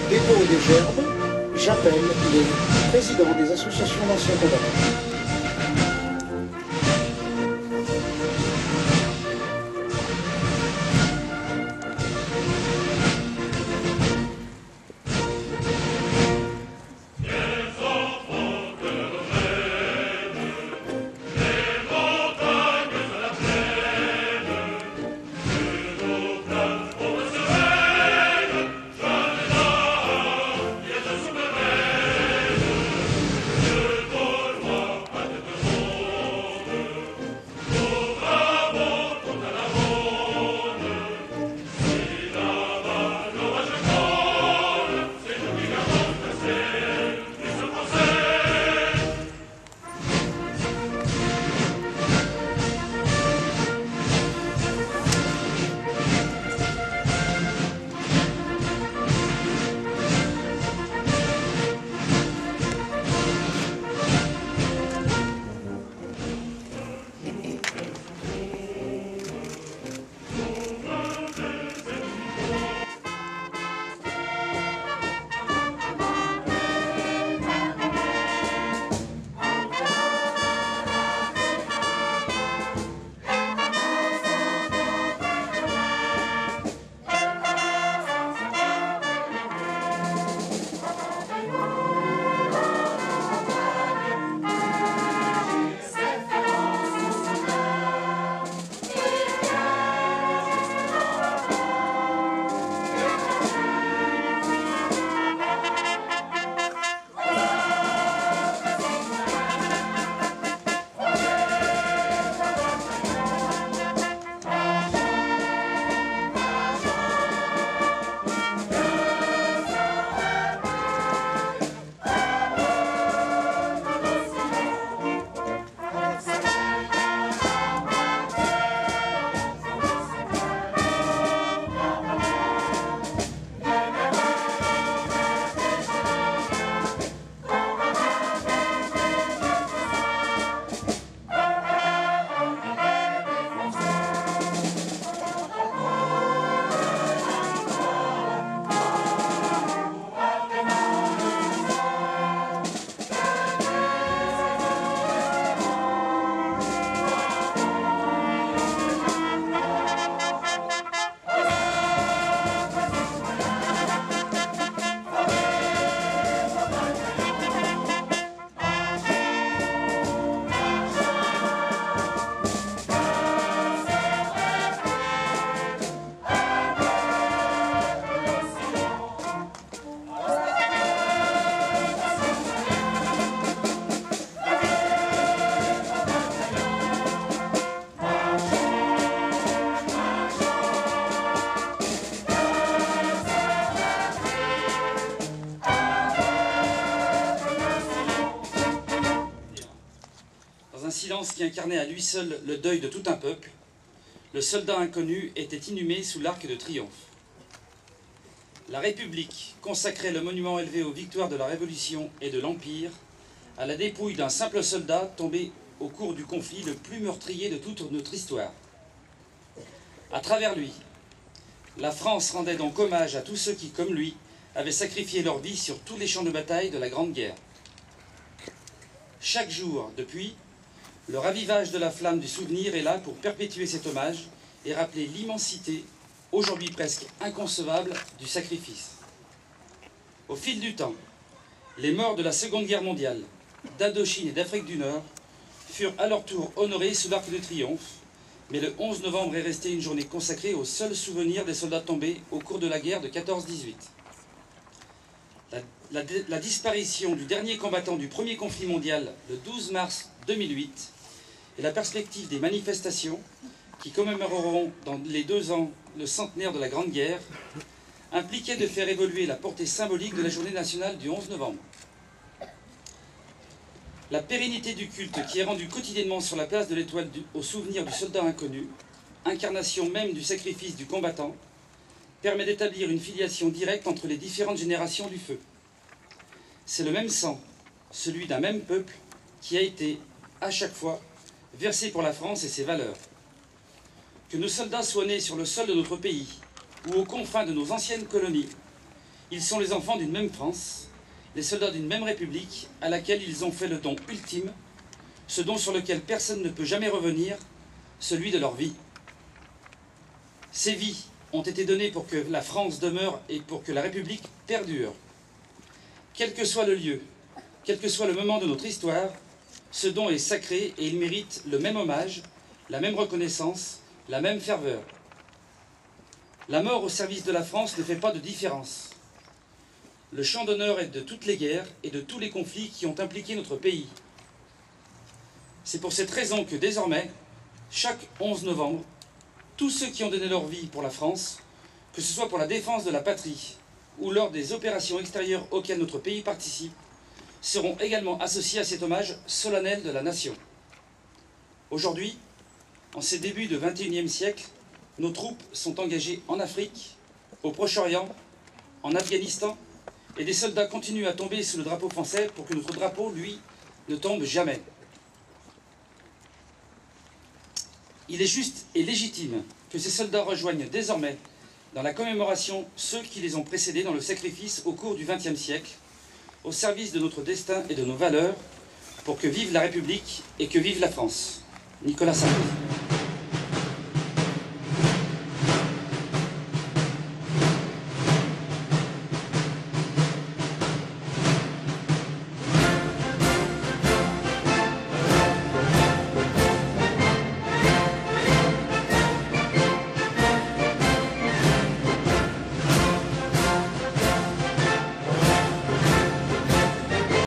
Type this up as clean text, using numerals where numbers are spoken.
Dépôt des gerbes, j'appelle les présidents des associations d'anciens combattants. Silence qui incarnait à lui seul le deuil de tout un peuple, le soldat inconnu était inhumé sous l'arc de triomphe. La République consacrait le monument élevé aux victoires de la Révolution et de l'Empire à la dépouille d'un simple soldat tombé au cours du conflit le plus meurtrier de toute notre histoire. À travers lui, la France rendait donc hommage à tous ceux qui, comme lui, avaient sacrifié leur vie sur tous les champs de bataille de la Grande Guerre. Chaque jour, depuis, le ravivage de la flamme du souvenir est là pour perpétuer cet hommage et rappeler l'immensité, aujourd'hui presque inconcevable, du sacrifice. Au fil du temps, les morts de la Seconde Guerre mondiale, d'Indochine et d'Afrique du Nord, furent à leur tour honorés sous l'arc de triomphe Mais le 11 novembre est resté une journée consacrée au seul souvenir des soldats tombés au cours de la guerre de 14-18. La disparition du dernier combattant du premier conflit mondial le 12 mars 2008 et la perspective des manifestations qui commémoreront dans les 2 ans le centenaire de la Grande Guerre impliquaient de faire évoluer la portée symbolique de la journée nationale du 11 novembre. La pérennité du culte qui est rendu quotidiennement sur la place de l'Étoile au souvenir du soldat inconnu, incarnation même du sacrifice du combattant, permet d'établir une filiation directe entre les différentes générations du feu. C'est le même sang, celui d'un même peuple, qui a été, à chaque fois, versé pour la France et ses valeurs. Que nos soldats soient nés sur le sol de notre pays ou aux confins de nos anciennes colonies, ils sont les enfants d'une même France, les soldats d'une même République à laquelle ils ont fait le don ultime, ce don sur lequel personne ne peut jamais revenir, celui de leur vie. Ces vies ont été données pour que la France demeure et pour que la République perdure. Quel que soit le lieu, quel que soit le moment de notre histoire, ce don est sacré et il mérite le même hommage, la même reconnaissance, la même ferveur. La mort au service de la France ne fait pas de différence. Le chant d'honneur est de toutes les guerres et de tous les conflits qui ont impliqué notre pays. C'est pour cette raison que désormais, chaque 11 novembre, tous ceux qui ont donné leur vie pour la France, que ce soit pour la défense de la patrie ou lors des opérations extérieures auxquelles notre pays participe, seront également associés à cet hommage solennel de la nation. Aujourd'hui, en ces débuts du XXIe siècle, nos troupes sont engagées en Afrique, au Proche-Orient, en Afghanistan, et des soldats continuent à tomber sous le drapeau français pour que notre drapeau, lui, ne tombe jamais. Il est juste et légitime que ces soldats rejoignent désormais dans la commémoration ceux qui les ont précédés dans le sacrifice au cours du XXe siècle, au service de notre destin et de nos valeurs, pour que vive la République et que vive la France. Nicolas Sarkozy.